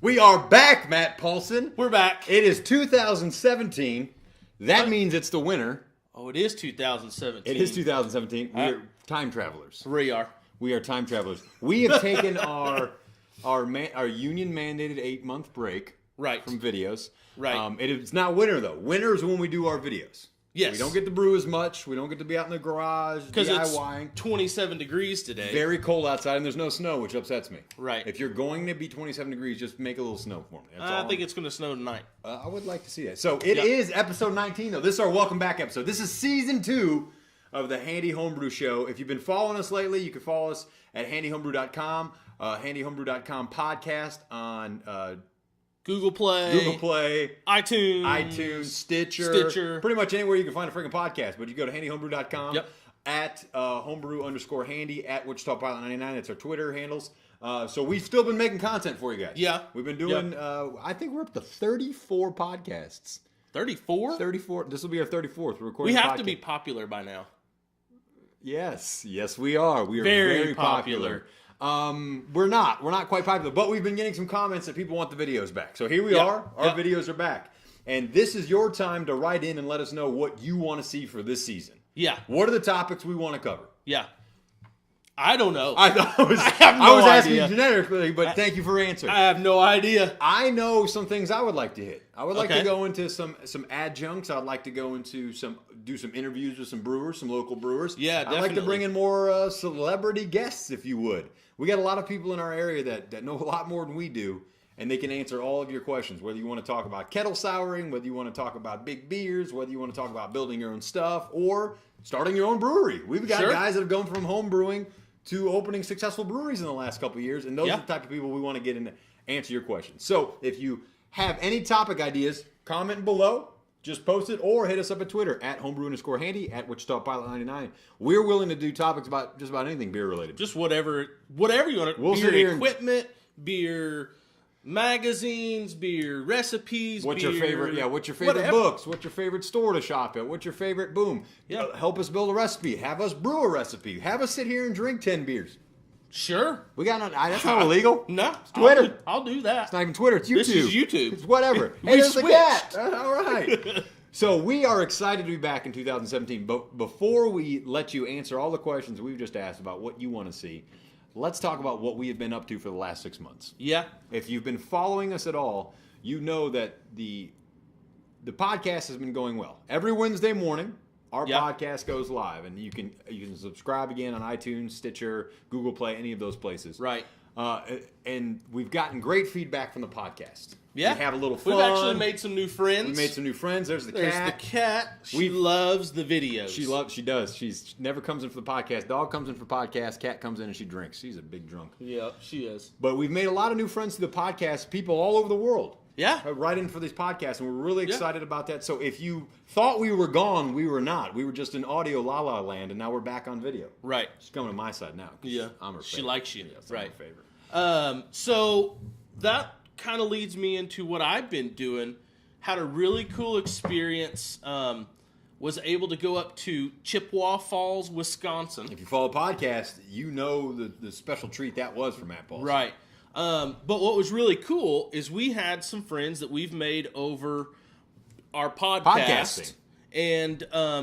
We are back, Matt Paulson. We're back. It is 2017. That means it's the winter. Oh, it is 2017. It is 2017. We are time travelers. We are. We are time travelers. We have taken our union mandated 8-month break from videos. Right. It's not winter though. Winter is when we do our videos. Yes. We don't get to brew as much. We don't get to be out in the garage because DIYing. It's 27 degrees today. Very cold outside, and there's no snow, which upsets me. Right. If you're going to be 27 degrees, just make a little snow for me. I think it's going to snow tonight. I would like to see that. So it is episode 19, though. This is our welcome back episode. This is season 2 of the Handy Homebrew Show. If you've been following us lately, you can follow us at handyhomebrew.com, handyhomebrew.com podcast on Google Play, iTunes, Stitcher, pretty much anywhere you can find a freaking podcast. But you go to handyhomebrew.com, at homebrew_handy, at Wichita Pilot 99. That's our Twitter handles. So we've still been making content for you guys. Yeah. We've been doing, I think we're up to 34 podcasts. 34? 34. This will be our 34th. We're recording. We have to be popular by now. Yes, we are. We are very popular. We're not quite popular, but we've been getting some comments that people want the videos back. So here we are. Our videos are back. And this is your time to write in and let us know what you want to see for this season. Yeah. What are the topics we want to cover? Yeah. I don't know. I was asking generically, but thank you for answering. I have no idea. I know some things I would like to hit. I would like to go into some adjuncts. I'd like to go into do some interviews with some brewers, some local brewers. Yeah, definitely. I'd like to bring in more celebrity guests, if you would. We got a lot of people in our area that know a lot more than we do, and they can answer all of your questions, whether you want to talk about kettle souring, whether you want to talk about big beers, whether you want to talk about building your own stuff, or starting your own brewery. We've got guys that have gone from home brewing to opening successful breweries in the last couple of years, and those are the type of people we want to get in to answer your questions. So if you have any topic ideas, comment below. Just post it or hit us up at Twitter at homebrew_handy, at Wichita Pilot 99. We're willing to do topics about just about anything beer related. Just whatever you want. We'll beer equipment, beer magazines, beer recipes. What's your favorite books? What's your favorite store to shop at? What's your favorite help us build a recipe. Have us brew a recipe. Have us sit here and drink 10 beers. Sure. We got that's not illegal. No. It's Twitter. I'll do that. It's not even Twitter. It's YouTube. This is YouTube. It's whatever. Hey, there's the cat. All right. So we are excited to be back in 2017. But before we let you answer all the questions we've just asked about what you want to see, let's talk about what we have been up to for the last 6 months. Yeah. If you've been following us at all, you know that the podcast has been going well. Every Wednesday morning, our podcast goes live, and you can subscribe again on iTunes, Stitcher, Google Play, any of those places. Right. And we've gotten great feedback from the podcast. Yeah. We have a little fun. We've actually made some new friends. We made some new friends. There's the cat. She loves the videos. She does. She never comes in for the podcast. Dog comes in for podcast. Cat comes in and she drinks. She's a big drunk. Yeah, she is. But we've made a lot of new friends through the podcast. People all over the world. Yeah. Right in for these podcasts, and we're really excited about that. So if you thought we were gone, we were not. We were just in audio la-la land, and now we're back on video. Right. She's coming to my side now. Yeah. I'm her favorite. She likes you. Yes, I'm her favorite. So that kind of leads me into what I've been doing. Had a really cool experience. Was able to go up to Chippewa Falls, Wisconsin. If you follow the podcast, you know the special treat that was for Matt Paulson. Right. But what was really cool is we had some friends that we've made over our podcasting. And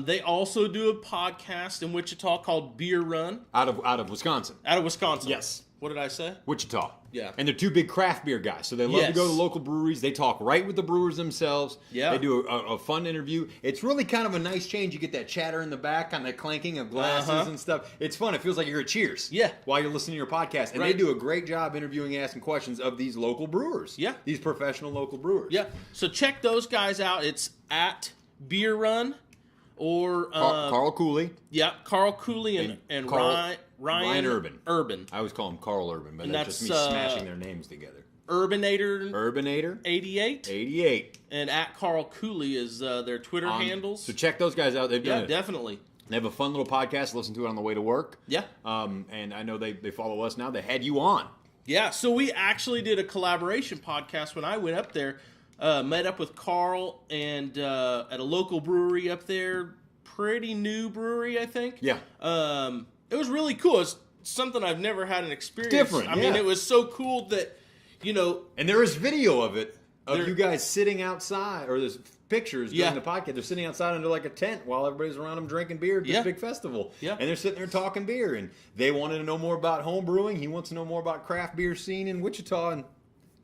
they also do a podcast in Wichita called Beer Run. Out of Wisconsin. Out of Wisconsin. Yes. What did I say? Wichita. Yeah. And they're two big craft beer guys. So they love to go to local breweries. They talk right with the brewers themselves. Yeah. They do a fun interview. It's really kind of a nice change. You get that chatter in the back, kind of that clanking of glasses and stuff. It's fun. It feels like you're at Cheers. Yeah. While you're listening to your podcast. And they do a great job interviewing and asking questions of these local brewers. Yeah. These professional local brewers. Yeah. So check those guys out. It's at Beer Run or Carl Cooley. Yeah, Carl Cooley and Ryan Urban. I always call him Carl Urban, but that's just me smashing their names together. Urbanator 88. And at Carl Cooley is their Twitter handles. So check those guys out. They've done definitely. They have a fun little podcast. Listen to it on the way to work. Yeah. And I know they follow us now. They had you on. Yeah. So we actually did a collaboration podcast when I went up there. Met up with Carl and at a local brewery up there. Pretty new brewery, I think. Yeah. It was really cool. It's something I've never had an experience. Different. I mean, it was so cool that And there is video of it, of you guys sitting outside, or there's pictures during the podcast. They're sitting outside under like a tent while everybody's around them drinking beer at this big festival. Yeah. And they're sitting there talking beer, and they wanted to know more about home brewing. He wants to know more about craft beer scene in Wichita, and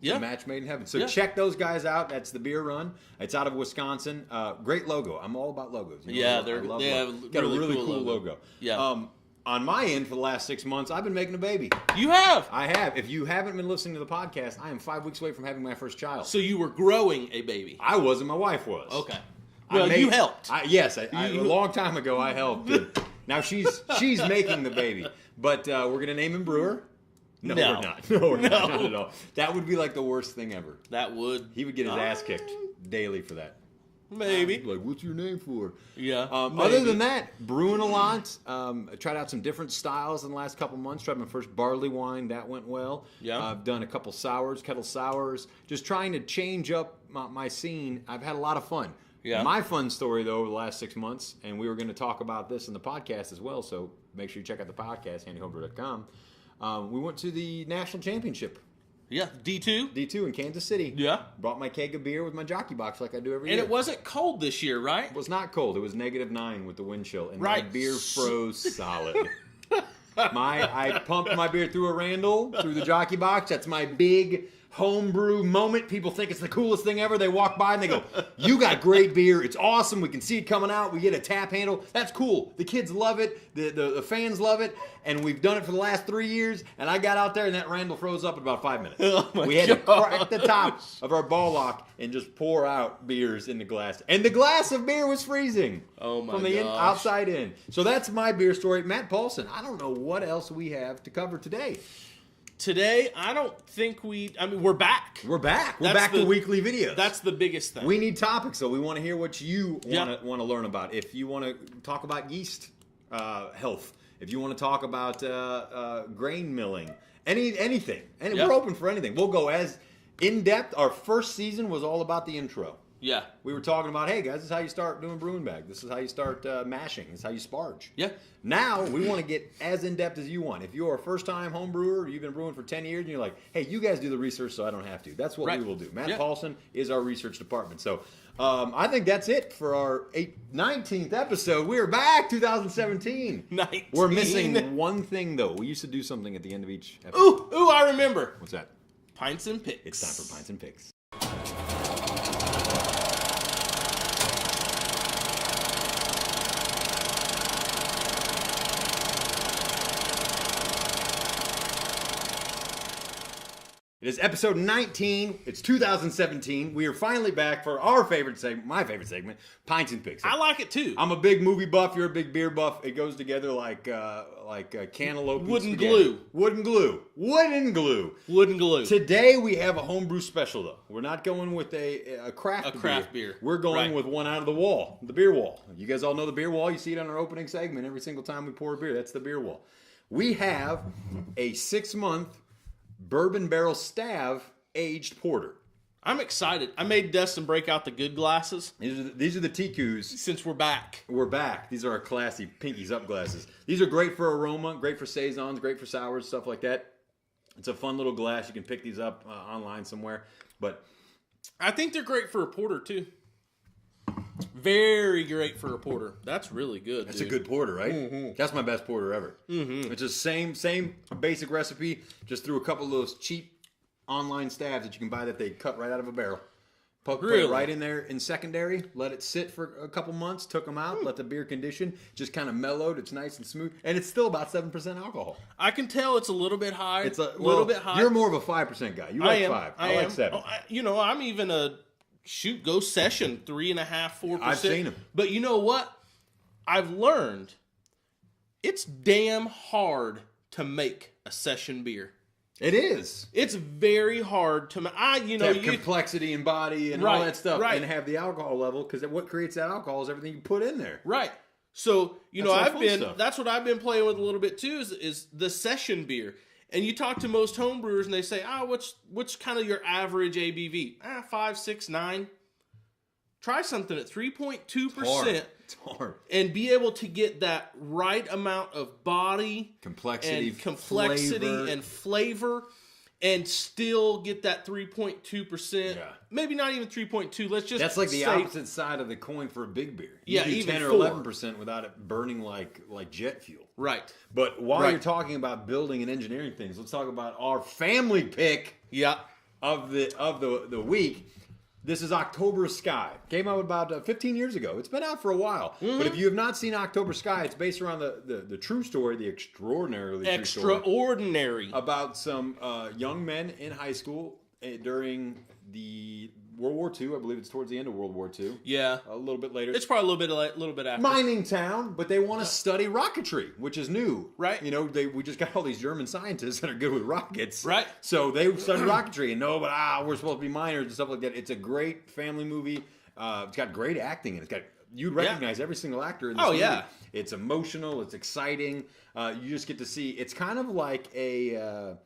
a match made in heaven. So check those guys out. That's the Beer Run. It's out of Wisconsin. Great logo. I'm all about logos. They have got a really cool logo. Yeah. On my end, for the last 6 months, I've been making a baby. You have? I have. If you haven't been listening to the podcast, I am 5 weeks away from having my first child. So you were growing a baby? I wasn't. My wife was. Okay. Well, you helped. Yes. A long time ago, I helped. Now she's making the baby. But we're going to name him Brewer. No, we're not. No, we're not at all. That would be like the worst thing ever. That would. He would get his ass kicked daily for that. Maybe. Like, what's your name for? Yeah. Other than that, brewing a lot. I tried out some different styles in the last couple months. Tried my first barley wine. That went well. Yeah. I've done a couple sours, kettle sours. Just trying to change up my scene. I've had a lot of fun. Yeah. My fun story, though, over the last 6 months, and we were going to talk about this in the podcast as well, so make sure you check out the podcast, handyhomebrew.com. We went to the national championship. Yeah, D2? D2 in Kansas City. Yeah. Brought my keg of beer with my jockey box like I do every year. And it wasn't cold this year, right? It was not cold. It was -9 with the wind chill. And my beer froze solid. I pumped my beer through a Randall, through the jockey box. That's my big homebrew moment. People think it's the coolest thing ever. They walk by and they go, you got great beer. It's awesome. We can see it coming out. We get a tap handle. That's cool. The kids love it. The fans love it. And we've done it for the last 3 years. And I got out there and that Randall froze up in about 5 minutes. We had to crack the top of our ball lock and just pour out beers in the glass. And the glass of beer was freezing. Oh my From the outside in. So that's my beer story. Matt Paulson, I don't know what else we have to cover today. Today, I don't think we're back. We're back. We're back to weekly videos. That's the biggest thing. We need topics, so we want to hear what you want to learn about. If you want to talk about yeast health, if you want to talk about grain milling, anything. We're open for anything. We'll go as in-depth. Our first season was all about the intro. Yeah. We were talking about, hey, guys, this is how you start doing brewing bag. This is how you start mashing. This is how you sparge. Yeah. Now, we want to get as in-depth as you want. If you're a first-time home brewer, you've been brewing for 10 years, and you're like, hey, you guys do the research so I don't have to. That's what we will do. Matt Paulson is our research department. So I think that's it for our 19th episode. We're back, 2017. 19. We're missing one thing, though. We used to do something at the end of each episode. Ooh, I remember. What's that? Pints and Picks. It's time for Pints and Picks. It is episode 19. It's 2017. We are finally back for our favorite segment, my favorite segment, Pints and Picks. I like it too. I'm a big movie buff. You're a big beer buff. It goes together like cantaloupe. Wooden glue. Wooden glue. Wooden glue. Wooden glue. Today we have a homebrew special though. We're not going with a craft beer. We're going with one out of the wall, the beer wall. You guys all know the beer wall. You see it on our opening segment every single time we pour a beer. That's the beer wall. We have a 6-month bourbon barrel stav aged porter. I'm excited. I made Dustin break out the good glasses. These are the Tikus. Since we're back. We're back. These are our classy pinkies up glasses. These are great for aroma, great for saisons, great for sours, stuff like that. It's a fun little glass. You can pick these up online somewhere. But I think they're great for a porter too. Very great for a porter. That's really good. That's a good porter, right? Mm-hmm. That's my best porter ever. Mm-hmm. It's the same basic recipe, just through a couple of those cheap online stabs that you can buy that they cut right out of a barrel. Put it right in there in secondary. Let it sit for a couple months. Took them out. Let the beer condition. Just kind of mellowed. It's nice and smooth, and it's still about 7% alcohol. I can tell it's a little bit high. It's a little bit high. You're more of a 5% guy. You like 5. I like 7. Oh, I'm even a go session 3.5%, 4%. I've seen them. But you know what? I've learned it's damn hard to make a session beer. It is. It's very hard to have complexity in body and all that stuff, and have the alcohol level, because what creates that alcohol is everything you put in there. Right. So that's what I've been playing with a little bit too is the session beer. And you talk to most home brewers and they say, what's kind of your average ABV? 5, 6, 9. Try something at 3.2%. It's hard. And be able to get that right amount of body, complexity, and flavor. and still get that 3.2%. Yeah. Maybe not even 3.2. Let's just That's like the say, opposite side of the coin for a big beer. You Yeah, do even 10 or 4. 11% without it burning like jet fuel. Right. But while Right. you're talking about building and engineering things, let's talk about our family pick Yeah. of the week. This is October Sky. Came out about 15 years ago. It's been out for a while. Mm-hmm. But if you have not seen October Sky, it's based around the true story, the extraordinarily true story Extraordinary. about some young men in high school during the World War II. I believe it's towards the end of World War II. Yeah. A little bit later. It's probably a little bit after. Mining town, but they want to study rocketry, which is new. Right. You know, we just got all these German scientists that are good with rockets. Right. So they study rocketry and know, but we're supposed to be miners and stuff like that. It's a great family movie. It's got great acting and you'd recognize every single actor in this movie. Yeah. It's emotional, it's exciting. You just get to see, it's kind of like a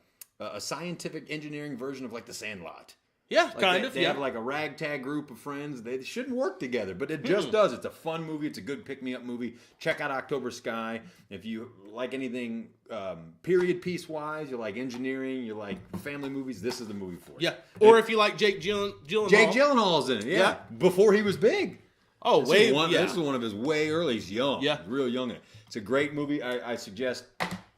scientific engineering version of like The Sandlot. Yeah, Like kind of. They Yeah. have like a ragtag group of friends. They shouldn't work together, but it just does. It's a fun movie. It's a good pick-me-up movie. Check out October Sky. If you like anything period piece-wise, you like engineering, you like family movies, this is the movie for you. Yeah. Or if you like Jake Gyllenhaal. Jake Gyllenhaal's in it, yeah. Before he was big. Oh, This is one of his way early. He's young. Yeah. He's real young in it. It's a great movie. I suggest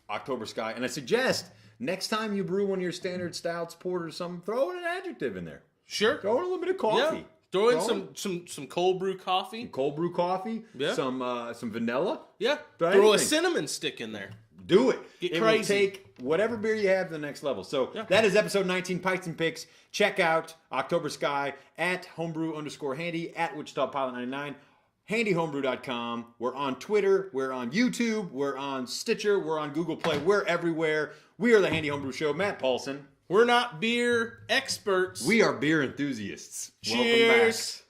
October Sky. And I suggest next time you brew one of your standard stouts, porter or something, throw in an adjective in there. Sure. Throw in a little bit of coffee. Yeah. Throw in some cold brew coffee. Cold brew coffee. Yeah. Some vanilla. Yeah. Throw Throw a anything. cinnamon stick in there. Do it. Get it crazy. will take whatever beer you have to the next level. So that is episode 19, Pikes and Picks. Check out October Sky at homebrew_handy, at Wichita Pilot 99, handyhomebrew.com. We're on Twitter. We're on YouTube. We're on Stitcher. We're on Google Play. We're everywhere. We are the Handy Homebrew Show. Matt Paulson. We're not beer experts. We are beer enthusiasts. Cheers. Welcome back.